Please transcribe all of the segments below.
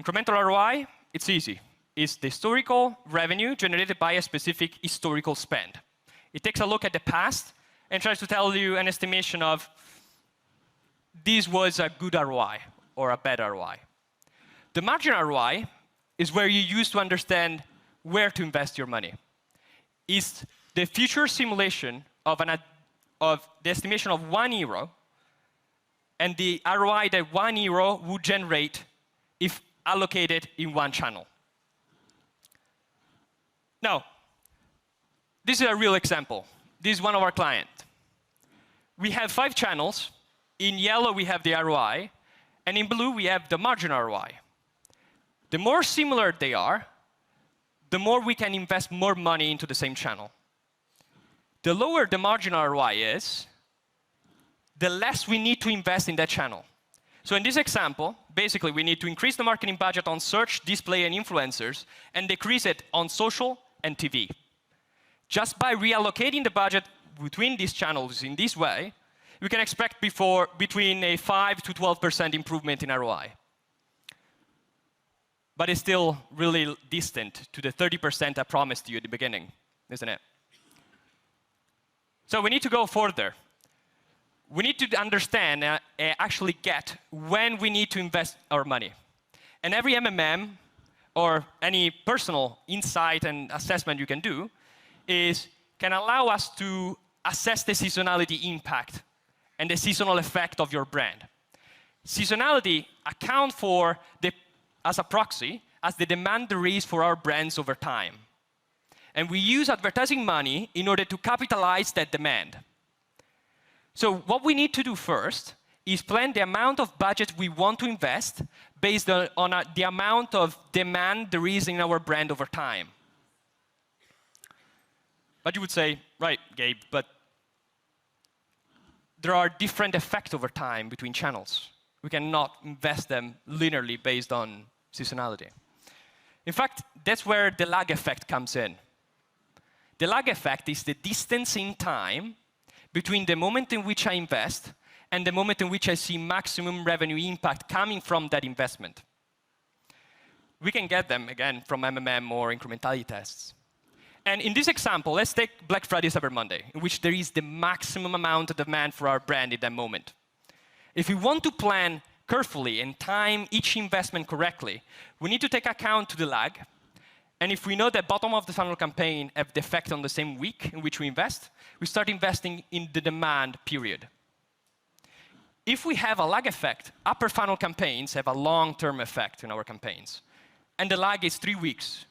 Incremental ROI, it's easy. It's the historical revenue generated by a specific historical spend. It takes a look at the past and tries to tell you an estimation of this was a good ROI or a bad ROI. The margin ROI is where you use to understand where to invest your money. It's the future simulation of the estimation of €1 and the ROI that €1 would generate if allocated in one channel. Now, this is a real example. This is one of our clients. We have 5 channels. In yellow, we have the ROI. And in blue, we have the margin ROI. The more similar they are, the more we can invest more money into the same channel. The lower the margin ROI is, the less we need to invest in that channel. So in this example, basically, we need to increase the marketing budget on search, display, and influencers, and decrease it on social and TV. Just by reallocating the budget between these channels in this way, we can expect between a 5 to 12% improvement in ROI. But it's still really distant to the 30% I promised you at the beginning, isn't it? So we need to go further. We need to understand and actually get when we need to invest our money. And every MMM or any personal insight and assessment you can do can allow us to assess the seasonality impact and the seasonal effect of your brand. Seasonality accounts for, as a proxy, as the demand there is for our brands over time. And we use advertising money in order to capitalize that demand. So what we need to do first is plan the amount of budget we want to invest based on the amount of demand there is in our brand over time. But you would say, right, Gabe, but there are different effects over time between channels. We cannot invest them linearly based on seasonality. In fact, that's where the lag effect comes in. The lag effect is the distance in time between the moment in which I invest and the moment in which I see maximum revenue impact coming from that investment. We can get them, again, from MMM or incrementality tests. And in this example, let's take Black Friday, Cyber Monday, in which there is the maximum amount of demand for our brand in that moment. If we want to plan carefully and time each investment correctly, we need to take account to the lag. And if we know that bottom of the funnel campaign have the effect on the same week in which we invest, we start investing in the demand period. If we have a lag effect, upper funnel campaigns have a long-term effect in our campaigns. And the lag is 3 weeks.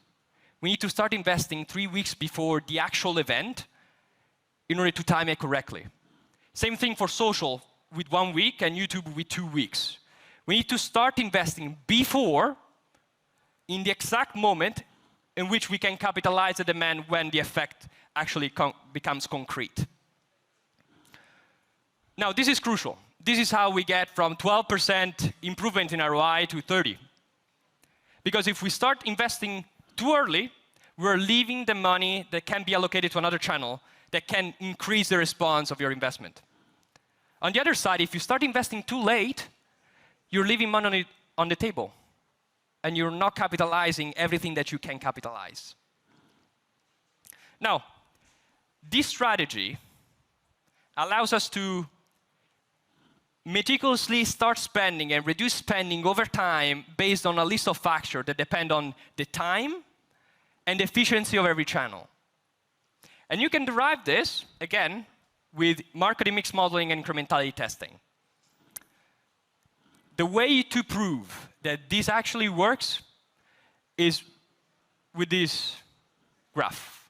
We need to start investing 3 weeks before the actual event in order to time it correctly. Same thing for social with 1 week and YouTube with 2 weeks. We need to start investing before, in the exact moment in which we can capitalize the demand when the effect actually becomes concrete. Now, this is crucial. This is how we get from 12% improvement in ROI to 30%. Because if we start investing too early, we're leaving the money that can be allocated to another channel that can increase the response of your investment. On the other side, if you start investing too late, you're leaving money on the table. And you're not capitalizing everything that you can capitalize. Now, this strategy allows us to meticulously start spending and reduce spending over time based on a list of factors that depend on the time and the efficiency of every channel. And you can derive this, again, with marketing mix modeling and incrementality testing. The way to prove that this actually works is with this graph,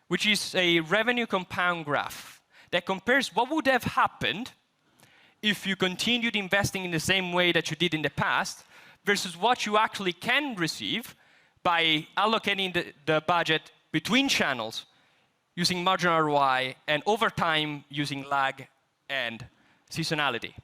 which is a revenue compound graph that compares what would have happened if you continued investing in the same way that you did in the past versus what you actually can receive by allocating the budget between channels using marginal ROI and over time using lag and seasonality.